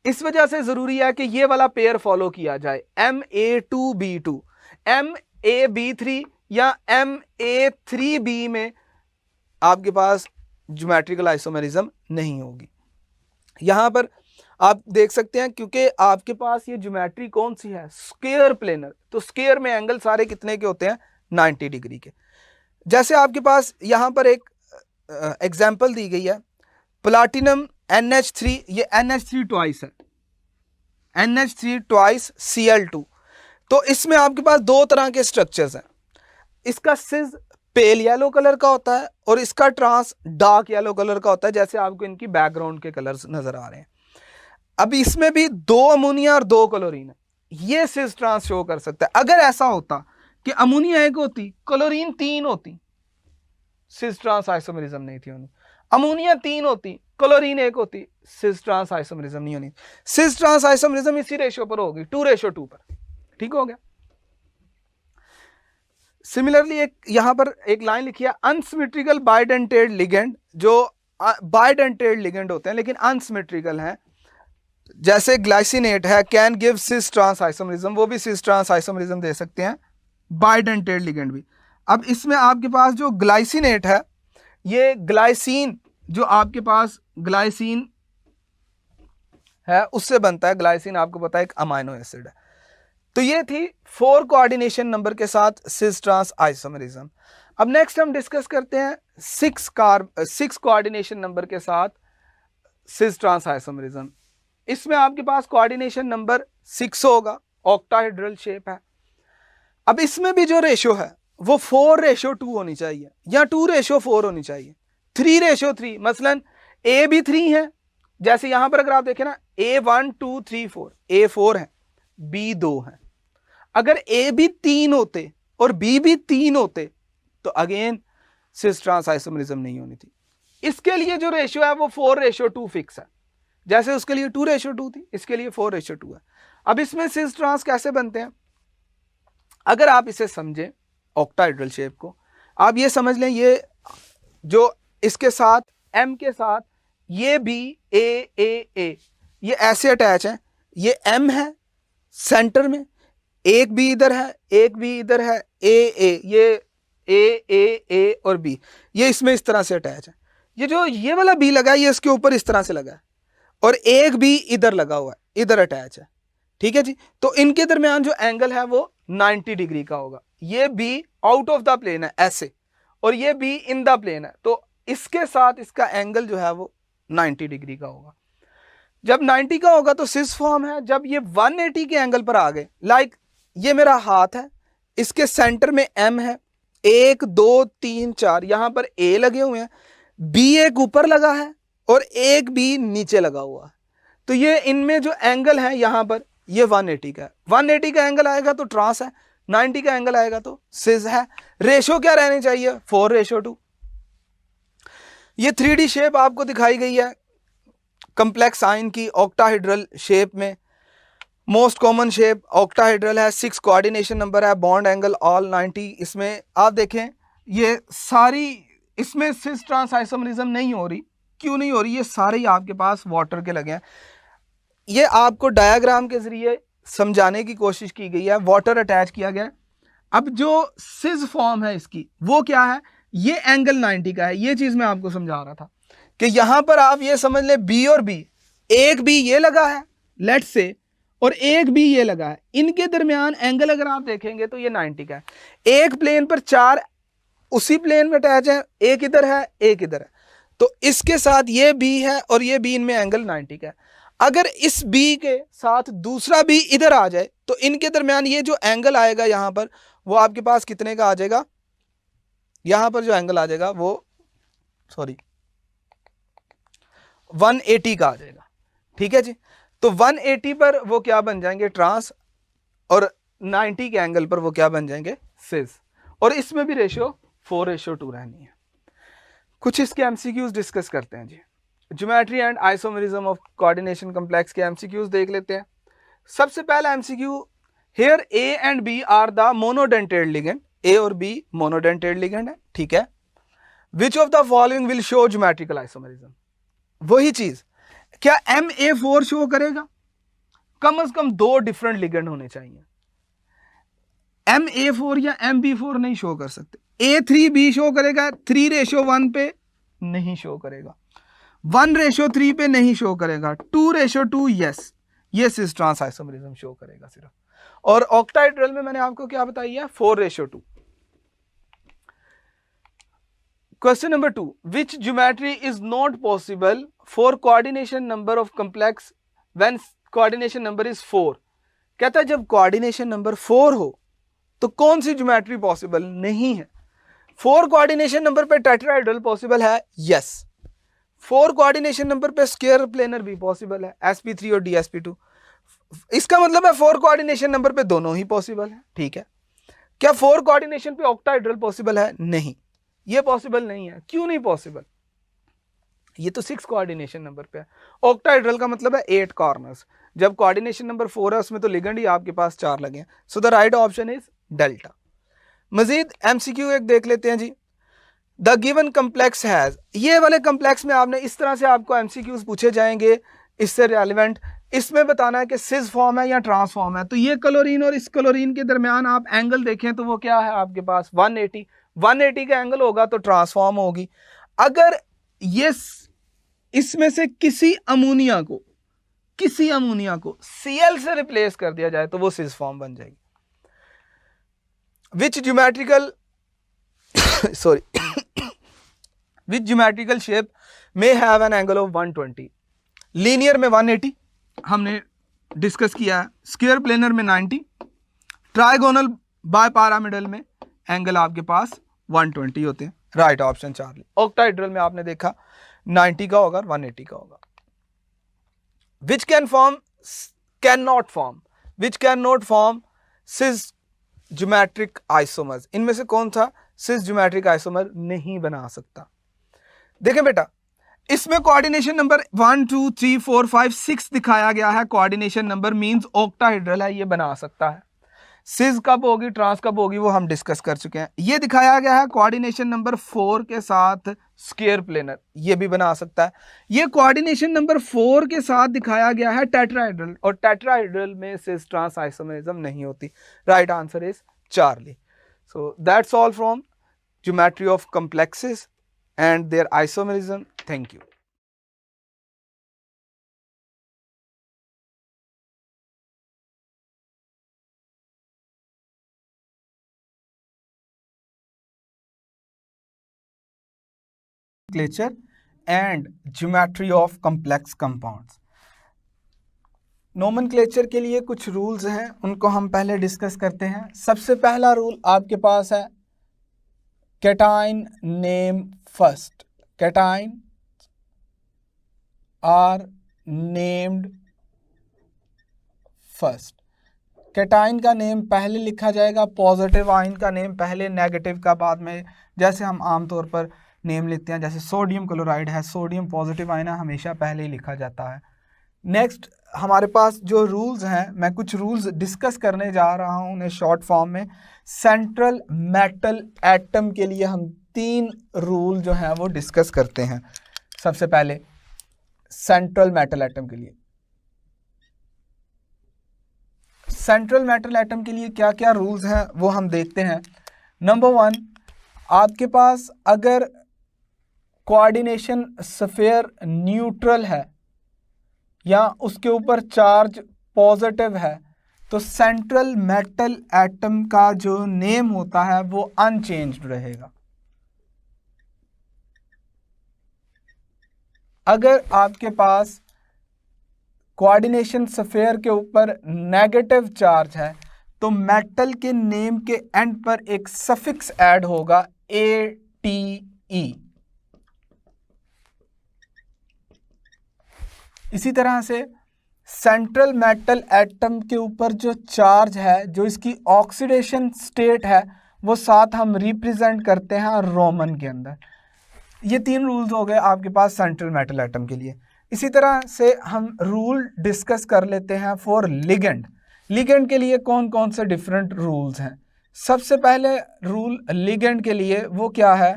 इस वजह से जरूरी है कि ये वाला पेयर फॉलो किया जाए, MA2B2, MAB3 या MA3B में आपके पास ज्योमेट्रिकल आइसोमेरिज्म नहीं होगी। यहां पर आप देख सकते हैं क्योंकि आपके पास ये ज्योमेट्री कौन सी है, स्क्वायर प्लेनर, तो स्क्वायर में एंगल सारे कितने के होते हैं, 90 डिग्री के। जैसे आपके पास यहां पर एक एग्जांपल दी गई है, प्लाटिनम NH3, ये NH3 ट्वाइस है, NH3 ट्वाइस Cl2, तो इसमें आपके पास दो तरह के स्ट्रक्चर्स हैं। इसका सिज पेल येलो कलर का होता है और इसका ट्रांस डार्क येलो कलर का होता है, जैसे आपको इनकी बैकग्राउंड के कलर्स नजर आ रहे हैं। अब इसमें भी 2 अमोनिया और 2 क्लोरीन है, ये सिज ट्रांस शो कर सकता है। अगर ऐसा होता कि अमोनिया 1 होती, क्लोरीन 3 होती, सिज ट्रांस आइसोमेरिज्म नहीं थी होनी। अमोनिया 3 होती, क्लोरीन 1 होती, सिज ट्रांस आइसोमेरिज्म नहीं होनी। सिज ट्रांस आइसोमेरिज्म इसी रेशियो पर होगी, 2:2 पर। ठीक हो गया। सिमिलरली एक यहां पर एक लाइन लिखी है, अनसिमेट्रिकल बाइडेंटेड लिगेंड, जो बाइडेंटेड लिगेंड होते हैं लेकिन अनसिमेट्रिकल हैं, जैसे ग्लाइसिनेट है, can give cis trans isomerism, वो भी सिस ट्रांस आइसोमेरिज्म दे सकते हैं, बाइडेंटेड लिगेंड भी। अब इसमें आपके पास जो ग्लाइसिनेट है, ये ग्लाइसिन, जो आपके पास ग्लाइसिन है उससे बनता है। ग्लाइसिन आपको पता है एक अमाइनो एसिड है। तो ये थी 4 कोऑर्डिनेशन नंबर के साथ सिस ट्रांस आइसोमेरिज्म। अब नेक्स्ट हम डिस्कस करते हैं 6 कोऑर्डिनेशन नंबर के साथ सिस ट्रांस आइसोमेरिज्म। इसमें आपके पास कोऑर्डिनेशन नंबर 6 होगा, ऑक्टाहेड्रल शेप है। अब इसमें भी जो रेशियो है वो 4:2 होनी चाहिए या 2:4 होनी चाहिए, 3:3। मसलन A भी 3 है, जैसे यहां पर अगर आप देखें ना, A1 2 3 4, A 4 है, B 2 है। अगर A भी 3 होते और B भी 3 होते तो अगेन सिस ट्रांस आइसोमेरिज्म नहीं होनी थी। इसके लिए जो रेशियो है वो 4:2 फिक्स है, जैसे उसके लिए 2:2 थी, इसके लिए 4:2 है। अब इसमें सिस ट्रांस कैसे बनते हैं, अगर आप इसे समझें ऑक्टाहेड्रल शेप को, आप ये समझ लें, ये जो इसके साथ M के साथ ये B A ये ऐसे अटैच है, ये M है सेंटर में, एक B इधर है, एक B इधर है, ये A और B ये इसमें इस तरह से अटैच है। ये वाला B लगा है ये इसके ऊपर इस तरह से लगा है, और एक B इधर लगा हुआ है, इधर अटैच है। ठीक है जी। तो इनके दरमियान जो एंगल है वो 90 डिग्री का होगा। ये B out of the plane है ऐसे, और ये B इन द प्लेन है, तो इसके साथ इसका एंगल जो है वो 90 डिग्री का होगा। जब 90 का होगा तो सिस फॉर्म है। जब ये 180 के एंगल पर आ गए, लाइक ये मेरा हाथ है, इसके सेंटर में M है, 1 2 3 4 यहां पर A लगे हुए हैं, B एक ऊपर लगा है और एक B नीचे लगा हुआ है, तो ये इनमें जो एंगल है यहां पर ये 180 का है। 180 का एंगल आएगा तो ट्रांस है, 90 का एंगल आएगा तो सिज है। रेशो क्या रहनी चाहिए, 4:2। ये 3D शेप आपको दिखाई गई है कॉम्प्लेक्स आयन की ऑक्टाहेड्रल शेप में। मोस्ट कॉमन शेप ऑक्टाहेड्रल है, 6 कोऑर्डिनेशन नंबर है, बॉन्ड एंगल ऑल 90। इसमें आप देखें ये सारी, इसमें सिस ट्रांस आइसोमेरिज्म नहीं हो रही। क्यों नहीं हो रही, ये सारे ही आपके पास वाटर के लगे हैं। ये आपको डायग्राम के जरिए समझाने की कोशिश की गई है, वाटर अटैच किया गया है। अब जो सिज फॉर्म है इसकी वो क्या है, ये एंगल 90 का है। ये चीज मैं आपको समझा रहा था कि यहां पर आप ये समझ ले B और B, एक B ये लगा है लेट्स से, और एक B ये लगा है, इनके दरमियान एंगल अगर आप देखेंगे तो ये 90 का है। एक प्लेन पर 4 उसी प्लेन में अटैच है, एक इधर है एक इधर है, तो इसके साथ ये B है और ये B, इनमें एंगल 90 का है। अगर इस B के साथ दूसरा B इधर आ जाए तो इनके दरमियान ये जो एंगल आएगा यहां पर वो आपके पास कितने का आ जाएगा, यहां पर जो एंगल आ जाएगा वो 180 का आ जाएगा। ठीक है जी। तो 180 पर वो क्या बन जाएंगे, ट्रांस, और 90 के एंगल पर वो क्या बन जाएंगे, सिज। और इसमें भी रेशियो 4:2 रहनी है। कुछ इसके एमसीक्यूज डिस्कस करते हैं जी। Geometry and isomerism of coordination complex के एमसीक्यूज देख लेते हैं। सबसे पहला MCQ, here A and B are the monodentate ligand, A और B मोनोडेंटेड लिगेंड है। ठीक है। Which of the following will show geometrical isomerism, वही चीज क्या MA4 शो करेगा? कम से कम 2 डिफरेंट लिगेंड होने चाहिए। MA4 या MB4 नहीं शो कर सकते। A3B शो करेगा, 3:1 पे नहीं शो करेगा, 1:3 पे नहीं शो करेगा, 2:2 यस, ये सिस ट्रांस आइसोमरिज्म शो करेगा सिर्फ। और ऑक्टाहेड्रल में मैंने आपको क्या बताई है, 4:2। Question number 2, which geometry is not possible for coordination number of complex when coordination number is 4। कहता है जब कोऑर्डिनेशन नंबर 4 हो तो कौन सी ज्योमेट्री पॉसिबल नहीं है? 4 कोऑर्डिनेशन नंबर पे टेट्राहेड्रल पॉसिबल है, यस। 4 कोऑर्डिनेशन नंबर पे स्क्वायर प्लेनर भी पॉसिबल है, sp3 और dsp2। इसका मतलब है 4 कोऑर्डिनेशन नंबर पे दोनों ही पॉसिबल है, ठीक है। क्या 4 कोऑर्डिनेशन पे ऑक्टाहेड्रल पॉसिबल है? नहीं, ये पॉसिबल नहीं है। क्यों नहीं पॉसिबल? ये तो 6 कोऑर्डिनेशन नंबर पे है। ऑक्टाहेड्रल का मतलब है 8 कॉर्नर्स। जब कोऑर्डिनेशन नंबर 4 है उसमें तो लिगेंड ही आपके पास 4 लगे हैं। So the right option is delta. मजीद MCQ एक देख लेते हैं जी। द गिवन कम्प्लेक्स हैज, ये वाले कम्प्लेक्स में आपने इस तरह से आपको MCQs पूछे जाएंगे इससे रेलिवेंट। इसमें बताना है कि सिस फॉर्म है या ट्रांसफॉर्म है। तो ये क्लोरीन और इस क्लोरीन के दरमियान आप एंगल देखें तो वो क्या है आपके पास 180 का एंगल होगा तो ट्रांसफॉर्म होगी। अगर ये इसमें से किसी अमोनिया को Cl से रिप्लेस कर दिया जाए तो वो सिस फॉर्म बन जाएगी। विच ज्योमेट्रिकल शेप में have an angle of 120। Linear में 180 हमने डिस्कस किया है, स्क्वायर प्लेनर में 90, ट्राइगोनल बाय पैरामिडल में एंगल आपके पास 120 होते हैं। Right option Charlie. ऑक्टाहेड्रल में आपने देखा 90 का होगा, 180 का होगा। Which can not form cis geometric isomers, इनमें से कौन सा सिस ज्योमेट्रिक आइसोमर नहीं बना सकता? देखें बेटा, इसमें कोऑर्डिनेशन नंबर 1 2 3 4 5 6 दिखाया गया है। कोऑर्डिनेशन नंबर मींस ऑक्टाहेड्रल है, ये बना सकता है। सिस कब होगी, ट्रांस कब होगी, वो हम डिस्कस कर चुके हैं। ये दिखाया गया है कोऑर्डिनेशन नंबर 4 के साथ स्क्वायर प्लेनर, ये भी बना सकता है। ये कोऑर्डिनेशन नंबर 4 के साथ दिखाया गया है टेट्राहेड्रल, और टेट्राहेड्रल में सिस ट्रांस आइसोमरिज्म नहीं होती। Right answer is Charlie. So that's all from geometry of complexes and their isomerism. Thank you. Nomenclature and geometry of complex compounds. Nomenclature के लिए कुछ रूल्स हैं, उनको हम पहले डिस्कस करते हैं। सबसे पहला रूल आपके पास है cation name first. Cation are named first. Cation का नेम पहले लिखा जाएगा, पॉजिटिव आयन का नेम पहले, नेगेटिव का बाद में। जैसे हम आमतौर पर नेम लेते हैं, जैसे सोडियम क्लोराइड है, सोडियम पॉजिटिव आयन है, हमेशा पहले ही लिखा जाता है। नेक्स्ट हमारे पास जो रूल्स हैं, मैं कुछ रूल्स डिस्कस करने जा रहा हूं उन्हें शॉर्ट फॉर्म में। सेंट्रल मेटल एटम के लिए हम 3 रूल जो हैं वो डिस्कस करते हैं। सबसे पहले सेंट्रल मेटल एटम के लिए, सेंट्रल मेटल एटम के लिए क्या क्या रूल्स हैं वो हम देखते हैं। नंबर 1, आपके पास अगर कोऑर्डिनेशन स्फीयर न्यूट्रल है या उसके ऊपर चार्ज पॉजिटिव है तो सेंट्रल मेटल एटम का जो नेम होता है वो अनचेंज्ड रहेगा। अगर आपके पास कोऑर्डिनेशन स्फीयर के ऊपर नेगेटिव चार्ज है तो मेटल के नेम के एंड पर एक सफिक्स ऐड होगा ATE। इसी तरह से सेंट्रल मेटल एटम के ऊपर जो चार्ज है, जो इसकी ऑक्सीडेशन स्टेट है, वो साथ हम रिप्रेजेंट करते हैं रोमन के अंदर। ये 3 रूल्स हो गए आपके पास सेंट्रल मेटल एटम के लिए। इसी तरह से हम रूल डिस्कस कर लेते हैं फॉर लिगेंड। लिगेंड के लिए कौन कौन से डिफरेंट रूल्स हैं। सबसे पहले रूल लिगेंड के लिए वो क्या है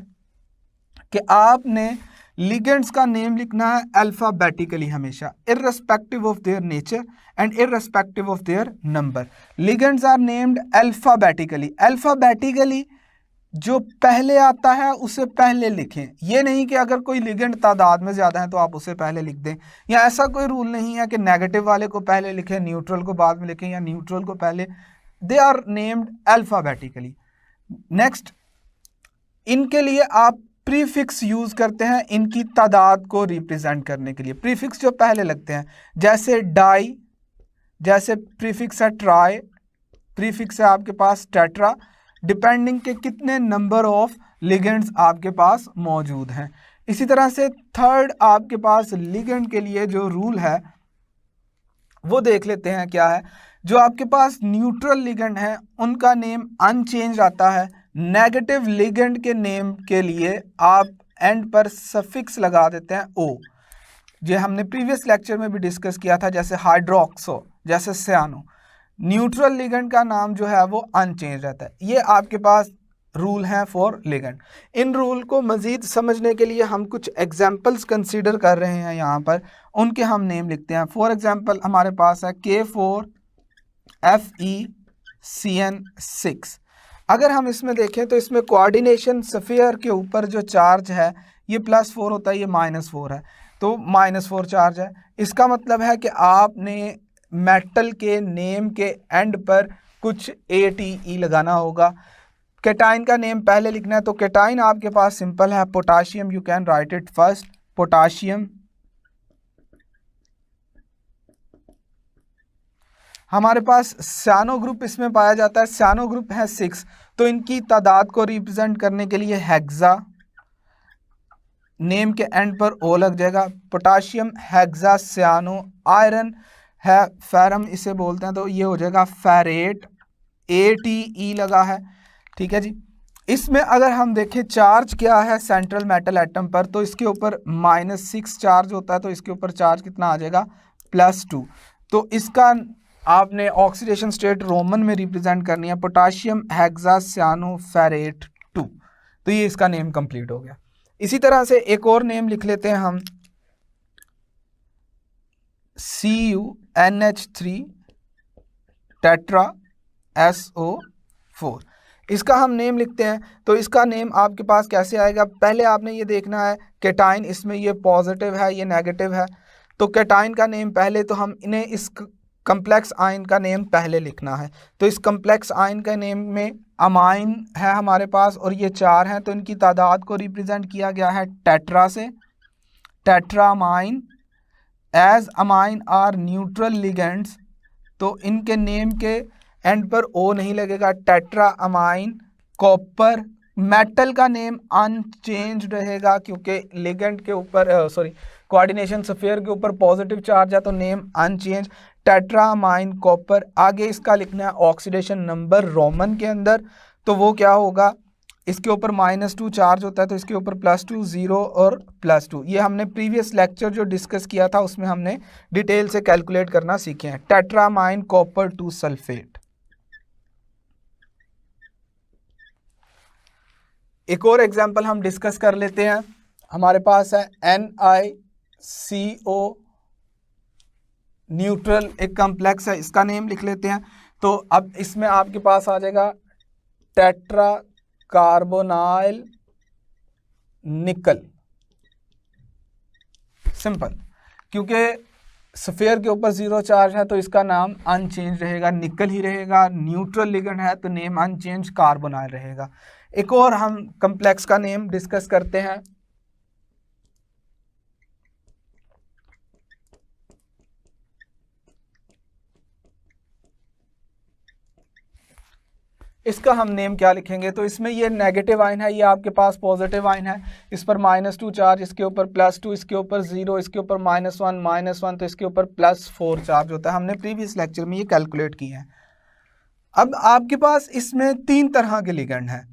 कि आपने लिगेंड्स का नेम लिखना है अल्फाबेटिकली हमेशा, irrespective of their nature and irrespective of their number. Ligands are named alphabetically. Alphabetically जो पहले आता है उसे पहले लिखें। ये नहीं कि अगर कोई लिगेंड तादाद में ज़्यादा है तो आप उसे पहले लिख दें, या ऐसा कोई रूल नहीं है कि नेगेटिव वाले को पहले लिखें, न्यूट्रल को बाद में लिखें, या न्यूट्रल को पहले। They are named alphabetically. Next, इनके लिए आप प्रीफिक्स यूज करते हैं इनकी तादाद को रिप्रेजेंट करने के लिए। प्रीफिक्स जो पहले लगते हैं, जैसे डाई, जैसे प्रीफिक्स है ट्राई, प्रीफिक्स है आपके पास टेट्रा, डिपेंडिंग के कितने नंबर ऑफ लिगेंड्स आपके पास मौजूद हैं। इसी तरह से थर्ड आपके पास लिगेंड के लिए जो रूल है वो देख लेते हैं क्या है। जो आपके पास न्यूट्रल लिगेंड है उनका नेम अनचेंज आता है। नेगेटिव लिगेंड के नेम के लिए आप एंड पर सफिक्स लगा देते हैं ओ, जो हमने प्रीवियस लेक्चर में भी डिस्कस किया था, जैसे हाइड्रोक्सो, जैसे सियानो। न्यूट्रल लिगेंड का नाम जो है वो अनचेंज रहता है। ये आपके पास रूल हैं फॉर लिगेंड। इन रूल को मज़ीद समझने के लिए हम कुछ एग्जांपल्स कंसीडर कर रहे हैं यहाँ पर, उनके हम नेम लिखते हैं। फॉर एग्जांपल हमारे पास है K4FeCN6। अगर हम इसमें देखें तो इसमें कोऑर्डिनेशन स्फीयर के ऊपर जो चार्ज है ये +4 होता है, ये -4 है, तो -4 चार्ज है। इसका मतलब है कि आपने मेटल के नेम के एंड पर कुछ ATE लगाना होगा। कैटाइन का नेम पहले लिखना है, तो कैटाइन आपके पास सिंपल है potassium, you can write it first, potassium. हमारे पास सियानो ग्रुप इसमें पाया जाता है, सियानो ग्रुप है 6, तो इनकी तादाद को रिप्रेजेंट करने के लिए हेक्सा, नेम के एंड पर ओ लग जाएगा, पोटाशियम हेक्सा सियानो। आयरन है फेरम इसे बोलते हैं, तो ये हो जाएगा फेरेट, ATE लगा है, ठीक है जी। इसमें अगर हम देखें चार्ज क्या है सेंट्रल मेटल एटम पर, तो इसके ऊपर -6 चार्ज होता है, तो इसके ऊपर चार्ज कितना आ जाएगा +2। तो इसका आपने ऑक्सीडेशन स्टेट रोमन में रिप्रेजेंट करनी है, पोटाशियम हेक्सा सियानो फेरेट 2। तो ये इसका नेम कंप्लीट हो गया। इसी तरह से एक और नेम लिख लेते हैं हम, CuNH3 टेट्रा SO4। इसका हम नेम लिखते हैं, तो इसका नेम आपके पास कैसे आएगा। पहले आपने ये देखना है कैटाइन, इसमें ये पॉजिटिव है ये नेगेटिव है, तो कैटाइन का नेम पहले, तो हम इन्हें इस कम्प्लेक्स आयन का नेम पहले लिखना है। तो इस कम्प्लेक्स आयन का नेम में अमाइन है हमारे पास और ये 4 हैं, तो इनकी तादाद को रिप्रेजेंट किया गया है टेट्रा से, tetramine. As amine are neutral ligands, तो इनके नेम के एंड पर ओ नहीं लगेगा, टेट्रा अमाइन। कॉपर, मेटल का नेम अनचेंज रहेगा क्योंकि लिगेंड के ऊपर कोऑर्डिनेशन स्फीयर के ऊपर पॉजिटिव चार्ज है, तो name unchanged, tetra amine copper. आगे इसका लिखना है ऑक्सीडेशन नंबर रोमन के अंदर, तो वो क्या होगा, इसके ऊपर -2 चार्ज होता है, तो इसके ऊपर +2 0 और +2। ये हमने प्रीवियस लेक्चर जो डिस्कस किया था उसमें हमने डिटेल से कैलकुलेट करना सीखे हैं। टेट्रामाइन कॉपर 2 सल्फेट। एक और एग्जांपल हम डिस्कस कर लेते हैं। हमारे पास है NiCO न्यूट्रल, एक कॉम्प्लेक्स है, इसका नेम लिख लेते हैं। तो अब इसमें आपके पास आ जाएगा टेट्रा कार्बोनाइल निकल, सिंपल, क्योंकि स्फीयर के ऊपर 0 चार्ज है तो इसका नाम अनचेंज रहेगा, निकल ही रहेगा। न्यूट्रल लिगेंड है तो नेम अनचेंज कार्बोनाइल रहेगा। एक और हम कॉम्प्लेक्स का नेम डिस्कस करते हैं, इसका हम नेम क्या लिखेंगे। तो इसमें ये नेगेटिव आयन है, ये आपके पास पॉजिटिव आयन है, इस पर -2 चार्ज, इसके ऊपर +2, इसके ऊपर 0, इसके ऊपर -1, तो इसके ऊपर +4 चार्ज होता है। हमने प्रीवियस लेक्चर में ये कैलकुलेट किया है। अब आपके पास इसमें 3 तरह के लिगेंड हैं।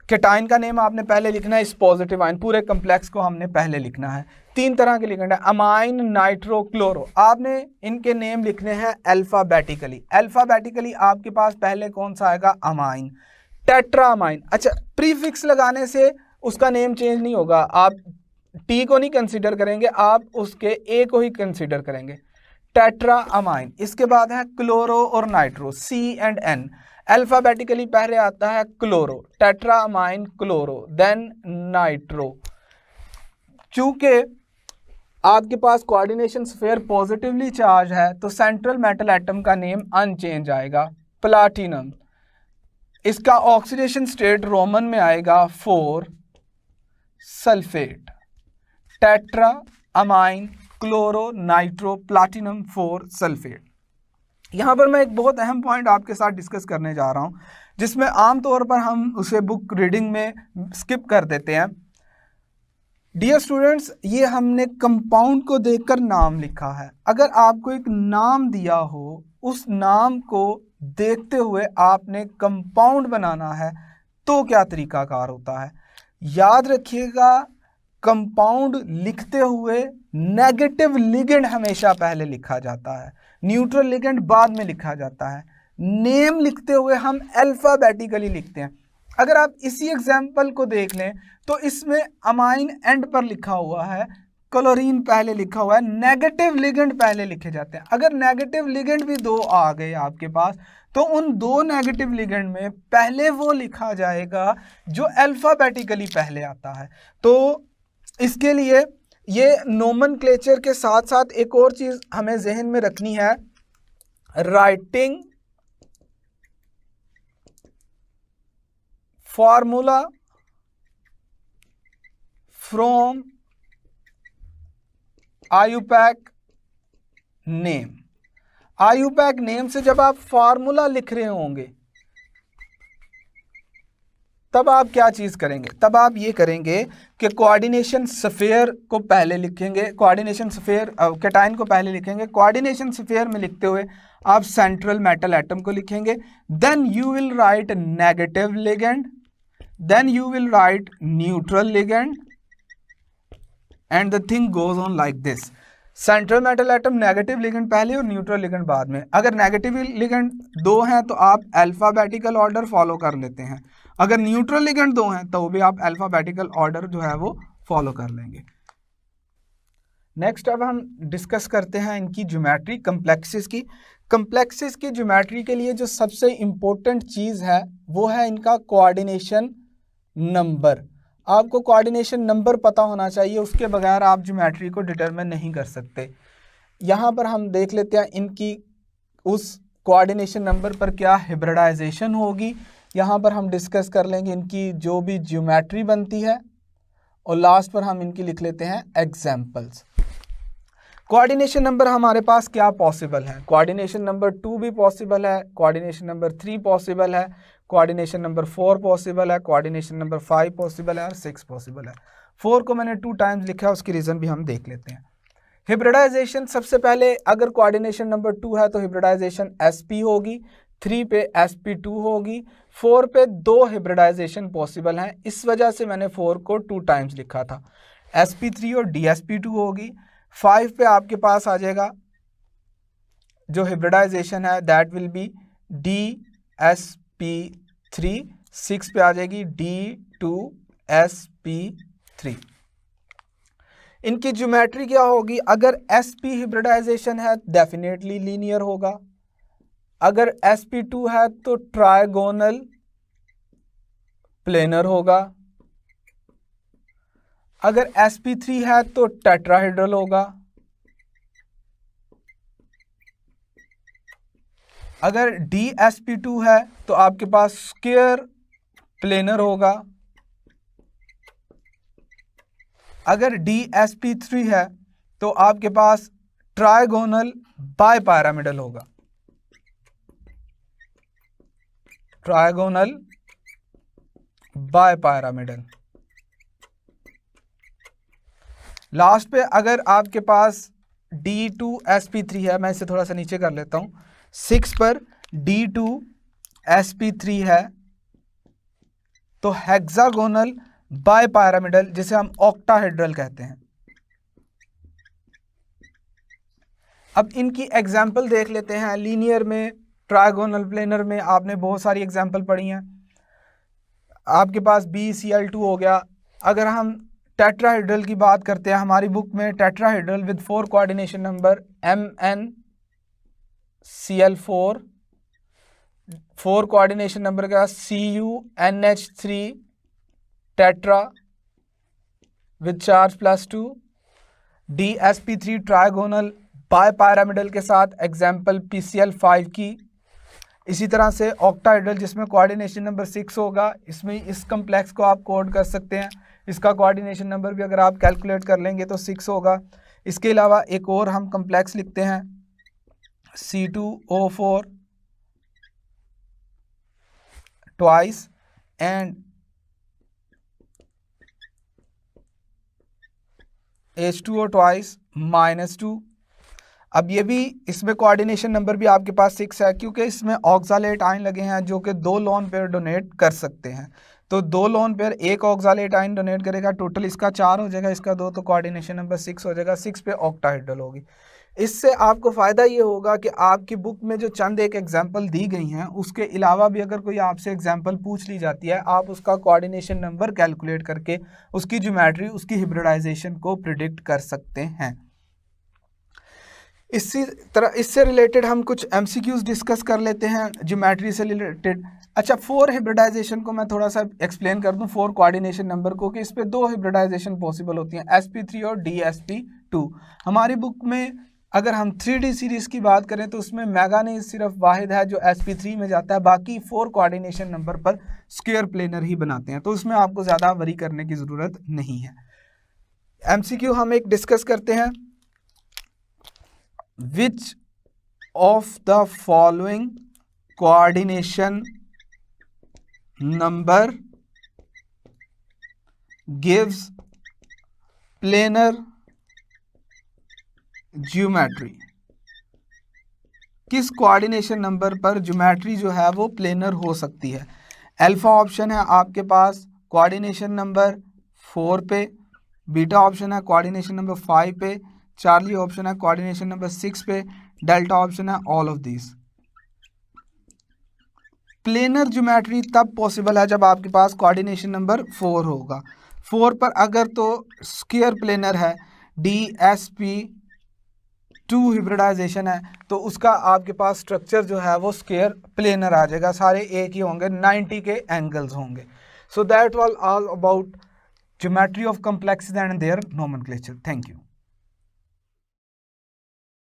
कैटाइन का नेम आपने पहले लिखना है, इस पॉजिटिव आयन पूरे कम्प्लेक्स को हमने पहले लिखना है। 3 तरह के लिगेंड है, अमाइन, नाइट्रो, क्लोरो। आपने इनके नेम लिखने हैं अल्फाबेटिकली। अल्फाबेटिकली आपके पास पहले कौन सा आएगा, अमाइन, टेट्रामाइन। अच्छा, प्रीफिक्स लगाने से उसका नेम चेंज नहीं होगा, आप टी को नहीं कंसीडर करेंगे, आप उसके ए को ही कंसीडर करेंगे। टेट्रा अमाइन, इसके बाद है क्लोरो और nitro, C and N. Alphabetically पहले आता है chloro, tetra amine chloro, then nitro. चूंकि आपके पास कोऑर्डिनेशन स्फीयर पॉजिटिवली चार्ज है तो सेंट्रल मेटल एटम का नेम अनचेंज आएगा, प्लाटिनम। इसका ऑक्सीडेशन स्टेट रोमन में आएगा 4 sulphate, tetra amine chloro nitro platinum 4 sulphate. यहाँ पर मैं एक बहुत अहम पॉइंट आपके साथ डिस्कस करने जा रहा हूँ, जिसमें आमतौर पर हम उसे बुक रीडिंग में स्किप कर देते हैं। डियर स्टूडेंट्स, ये हमने कंपाउंड को देखकर नाम लिखा है। अगर आपको एक नाम दिया हो, उस नाम को देखते हुए आपने कंपाउंड बनाना है तो क्या तरीकाकार होता है। याद रखिएगा, कंपाउंड लिखते हुए नेगेटिव लिगेंड हमेशा पहले लिखा जाता है, न्यूट्रल लिगेंड बाद में लिखा जाता है। नेम लिखते हुए हम अल्फाबेटिकली लिखते हैं। अगर आप इसी एग्जाम्पल को देख लें तो इसमें अमाइन एंड पर लिखा हुआ है, क्लोरीन पहले लिखा हुआ है, नेगेटिव लिगेंड पहले लिखे जाते हैं। अगर नेगेटिव लिगेंड भी 2 आ गए आपके पास तो उन 2 नेगेटिव लिगेंड में पहले वो लिखा जाएगा जो अल्फाबेटिकली पहले आता है। तो इसके लिए ये नोमेनक्लेचर के साथ साथ एक और चीज हमें जहन में रखनी है, writing formula from IUPAC name. IUPAC name से जब आप फार्मूला लिख रहे होंगे तब आप क्या चीज करेंगे, तब आप ये करेंगे कि कोऑर्डिनेशन स्फीयर को पहले लिखेंगे, कोऑर्डिनेशन स्फीयर कैटायन को पहले लिखेंगे। कोऑर्डिनेशन स्फीयर में लिखते हुए आप सेंट्रल मेटल एटम को लिखेंगे, then you will write negative ligand, then you will write neutral ligand and the thing goes on like this. Central metal atom negative ligand पहले और न्यूट्रल लिगेंड बाद में। अगर नेगेटिव लिगेंड 2 हैं तो आप अल्फाबेटिकल ऑर्डर फॉलो कर लेते हैं, अगर न्यूट्रल लिगेंड 2 हैं तो भी आप अल्फाबेटिकल ऑर्डर जो है वो फॉलो कर लेंगे। नेक्स्ट अब हम डिस्कस करते हैं इनकी ज्योमेट्री, कम्प्लेक्सेस की। कम्प्लेक्सेस की ज्योमेट्री के लिए जो सबसे इंपॉर्टेंट चीज़ है वो है इनका कोऑर्डिनेशन नंबर। आपको कोऑर्डिनेशन नंबर पता होना चाहिए, उसके बगैर आप ज्योमेट्री को डिटरमिन नहीं कर सकते। यहाँ पर हम देख लेते हैं इनकी उस कोऑर्डिनेशन नंबर पर क्या हिब्रिडाइजेशन होगी। यहाँ पर हम डिस्कस कर लेंगे इनकी जो भी ज्योमेट्री बनती है और लास्ट पर हम इनकी लिख लेते हैं एग्जाम्पल्स। कोऑर्डिनेशन नंबर हमारे पास क्या पॉसिबल है, कोऑर्डिनेशन नंबर 2 भी पॉसिबल है, कोऑर्डिनेशन नंबर 3 पॉसिबल है, कोऑर्डिनेशन नंबर 4 पॉसिबल है, कोऑर्डिनेशन नंबर 5 पॉसिबल है और 6 पॉसिबल है। 4 को मैंने 2 टाइम्स लिखा है, उसकी रीज़न भी हम देख लेते हैं। हिब्रिडाइजेशन सबसे पहले अगर कोऑर्डिनेशन नंबर 2 है तो हिब्रिडाइजेशन sp होगी, 3 पे sp2 होगी, 4 पे 2 हिब्रिडाइजेशन पॉसिबल हैं, इस वजह से मैंने 4 को 2 टाइम्स लिखा था। sp3 और dsp2 होगी। 5 पे आपके पास आ जाएगा जो हिब्रिडाइजेशन है दैट विल बी dsp3। 6 पे आ जाएगी d2sp3। इनकी ज्योमेट्री क्या होगी, अगर sp हिब्रिडाइजेशन है डेफिनेटली लीनियर होगा, अगर sp2 है तो ट्रायगोनल प्लेनर होगा, अगर sp3 है तो टेट्राहेड्रल होगा, अगर dsp2 है तो आपके पास स्क्वायर प्लेनर होगा, अगर dsp3 है तो आपके पास ट्रायगोनल बाइपैरामिडल होगा, ट्रायगोनल बाइपैरामिडल। लास्ट पे अगर आपके पास d2sp3 है, मैं इसे थोड़ा सा नीचे कर लेता हूं, 6 पर d2sp3 है तो हेक्सागोनल बाइपैरामिडल, जिसे हम ऑक्टाहेड्रल कहते हैं। अब इनकी एग्जाम्पल देख लेते हैं। लीनियर में, ट्रायगोनल प्लेनर में आपने बहुत सारी एग्जाम्पल पढ़ी हैं। आपके पास BCl2 हो गया, अगर हम टेट्राहेड्रल की बात करते हैं, हमारी बुक में tetrahedral with 4 coordination number MnCl4, 4 coordination number का CuNH3 tetra with charge +2, DsP3 trigonal bipyramidal के साथ एग्जाम्पल PCl5 की। इसी तरह से ऑक्टाहेड्रल जिसमें कोऑर्डिनेशन नंबर 6 होगा, इसमें इस कम्प्लेक्स को आप कोड कर सकते हैं, इसका कोऑर्डिनेशन नंबर भी अगर आप कैलकुलेट कर लेंगे तो 6 होगा। इसके अलावा एक और हम कम्प्लेक्स लिखते हैं C2O4 twice and H2O twice -2। अब ये भी इसमें कोऑर्डिनेशन नंबर भी आपके पास 6 है, क्योंकि इसमें ऑक्सालेट आयन लगे हैं जो कि 2 लोन पेयर डोनेट कर सकते हैं। तो 2 लोन पेयर एक ऑक्सालेट आयन डोनेट करेगा, टोटल इसका 4 हो जाएगा, इसका 2, तो कोऑर्डिनेशन नंबर 6 हो जाएगा। 6 पे ऑक्टाहेड्रल होगी। इससे आपको फ़ायदा ये होगा कि आपकी बुक में जो चंद एक एग्जाम्पल दी गई हैं उसके अलावा भी अगर कोई आपसे एग्जाम्पल पूछ ली जाती है, आप उसका कोऑर्डिनेशन नंबर कैलकुलेट करके उसकी ज्योमेट्री, उसकी हिब्रिडाइजेशन को प्रिडिक्ट कर सकते हैं। इसी तरह इससे रिलेटेड हम कुछ MCQs डिस्कस कर लेते हैं ज्योमेट्री से रिलेटेड। अच्छा, 4 हिब्रिडाइजेशन को मैं थोड़ा सा एक्सप्लेन कर दूं, 4 कोऑर्डिनेशन नंबर को, कि इस पे 2 हिब्रिडाइजेशन पॉसिबल होती हैं, sp3 और dsp2। हमारी बुक में अगर हम 3D सीरीज की बात करें तो उसमें मैंगानीज सिर्फ वाहिद है जो sp3 में जाता है, बाकी 4 कोऑर्डिनेशन नंबर पर स्क्वायर प्लेनर ही बनाते हैं, तो उसमें आपको ज़्यादा वरी करने की ज़रूरत नहीं है। MCQ हम एक डिस्कस करते हैं, Which of the following coordination number gives planar geometry? किस कोऑर्डिनेशन नंबर पर ज्योमेट्री जो है वो प्लेनर हो सकती है? अल्फा ऑप्शन है आपके पास कोऑर्डिनेशन नंबर 4 पे, बीटा ऑप्शन है कोऑर्डिनेशन नंबर 5 पे, चार्ली ऑप्शन है कोऑर्डिनेशन नंबर 6 पे, डेल्टा ऑप्शन है all of this. Planar geometry तब पॉसिबल है जब आपके पास कोऑर्डिनेशन नंबर 4 होगा। 4 पर अगर तो स्क्वायर प्लेनर है, DsP2 हिब्रिडाइजेशन है, तो उसका आपके पास स्ट्रक्चर जो है वो स्क्वायर प्लेनर आ जाएगा, सारे एक ही होंगे, 90 के एंगल्स होंगे। So that was all about geometry of complexes and their nomenclature. Thank you.